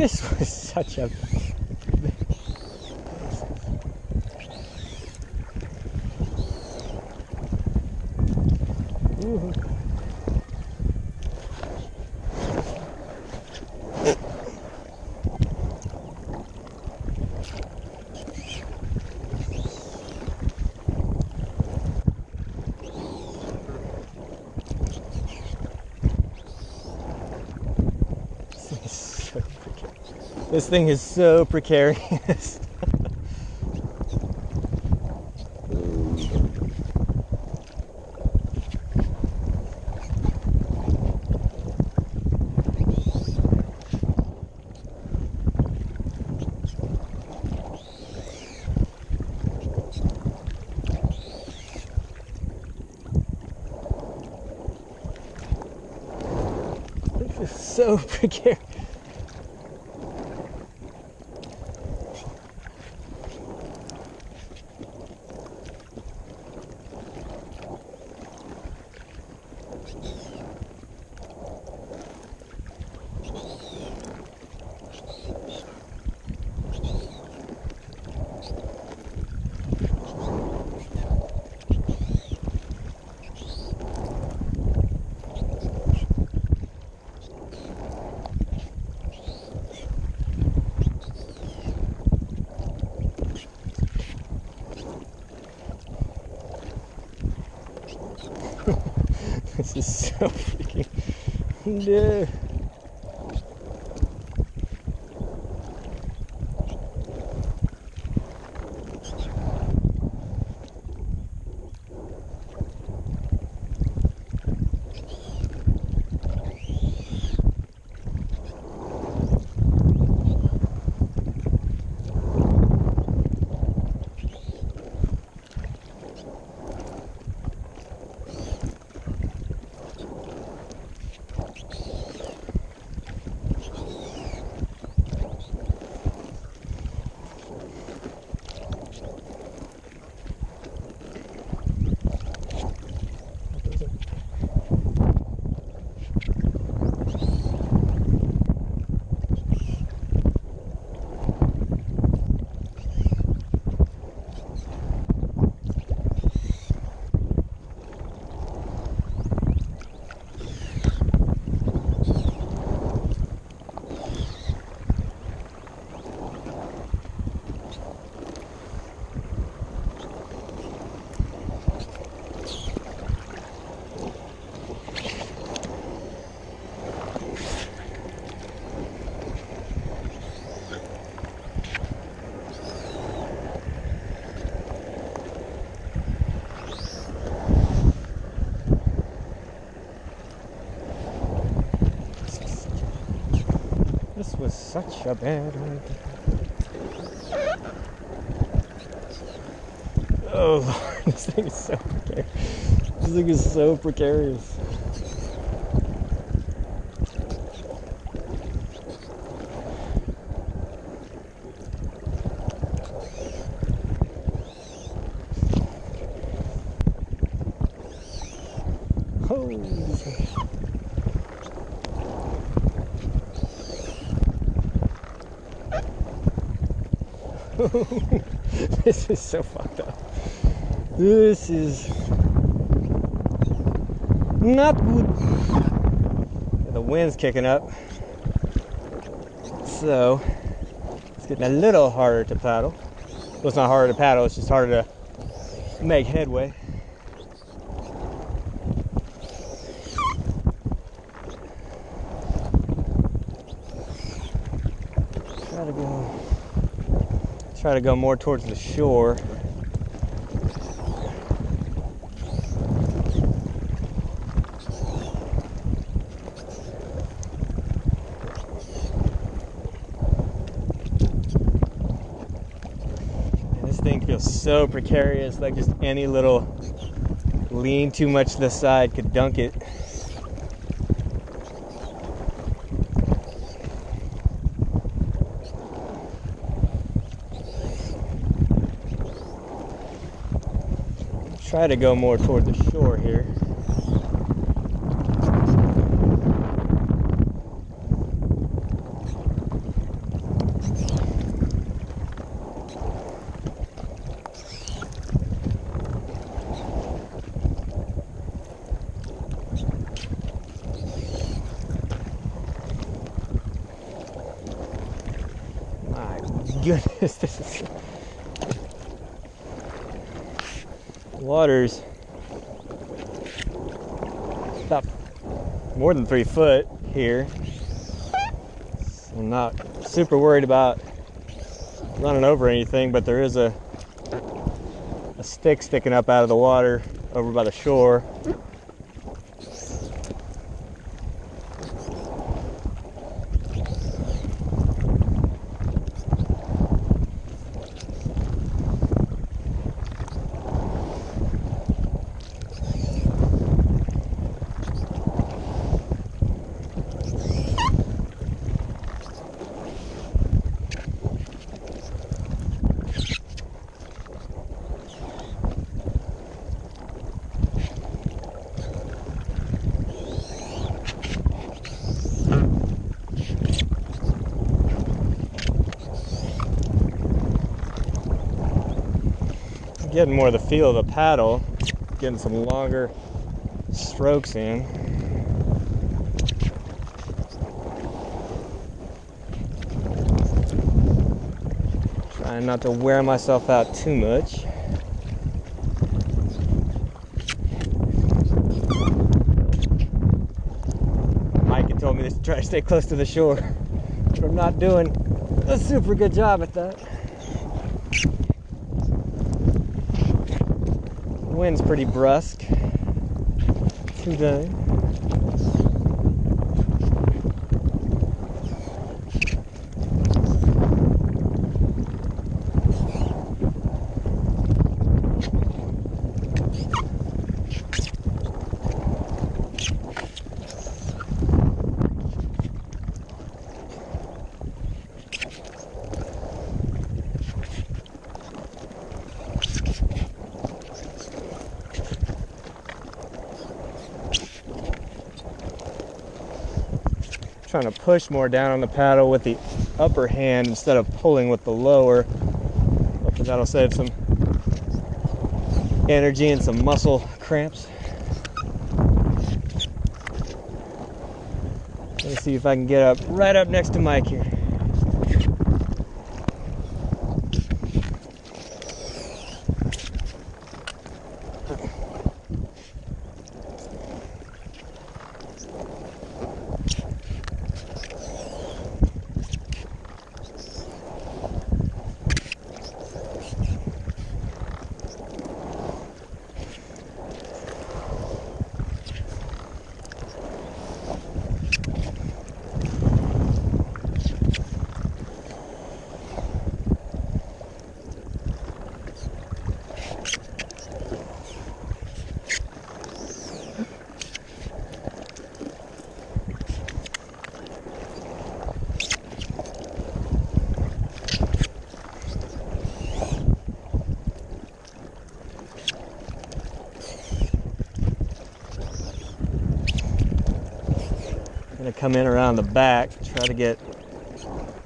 This was such a... Ooh. This thing is so precarious. This is so precarious. This is so freaking... No. This was such a bad idea. Oh Lord, this thing is so precarious. This thing is so precarious. This is so fucked up. This is not good. The wind's kicking up, so it's getting a little harder to paddle. Well, it's not harder to paddle, it's just harder to make headway. Try to go more towards the shore. And this thing feels so precarious, like just any little lean too much to the side could dunk it. Try to go more toward the shore here. goodness, this is water's about more than 3 foot here. So I'm not super worried about running over anything, but there is a stick sticking up out of the water over by the shore. Getting more of the feel of the paddle, getting some longer strokes in. Trying not to wear myself out too much. Mike had told me to try to stay close to the shore, but I'm not doing a super good job at that. The wind's pretty brusque today. Trying to push more down on the paddle with the upper hand instead of pulling with the lower. Hopefully that'll save some energy and some muscle cramps. Let's see if I can get up right up next to Mike here. Gonna come in around the back, try to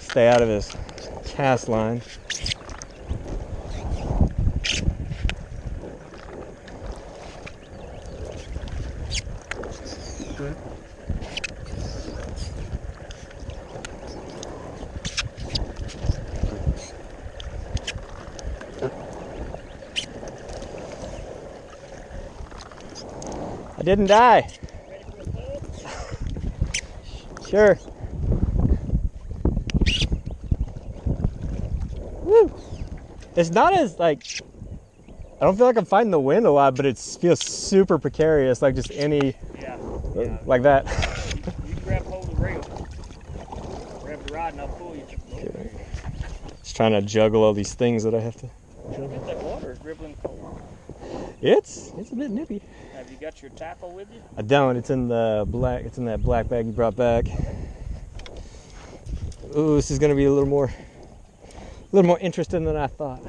stay out of his cast line. Good. I didn't die. Sure. Woo. It's not as like, I don't feel like I'm fighting the wind a lot, but it feels super precarious, like just any, like that. You can grab hold of the rail. Grab the rod and I'll pull you. Okay. Just trying to juggle all these things that I have to juggle. That water is dribbling cold. It's a bit nippy. Have you got your tackle with you? I don't. It's in the black. It's in that black bag you brought back. Ooh, this is gonna be a little more interesting than I thought.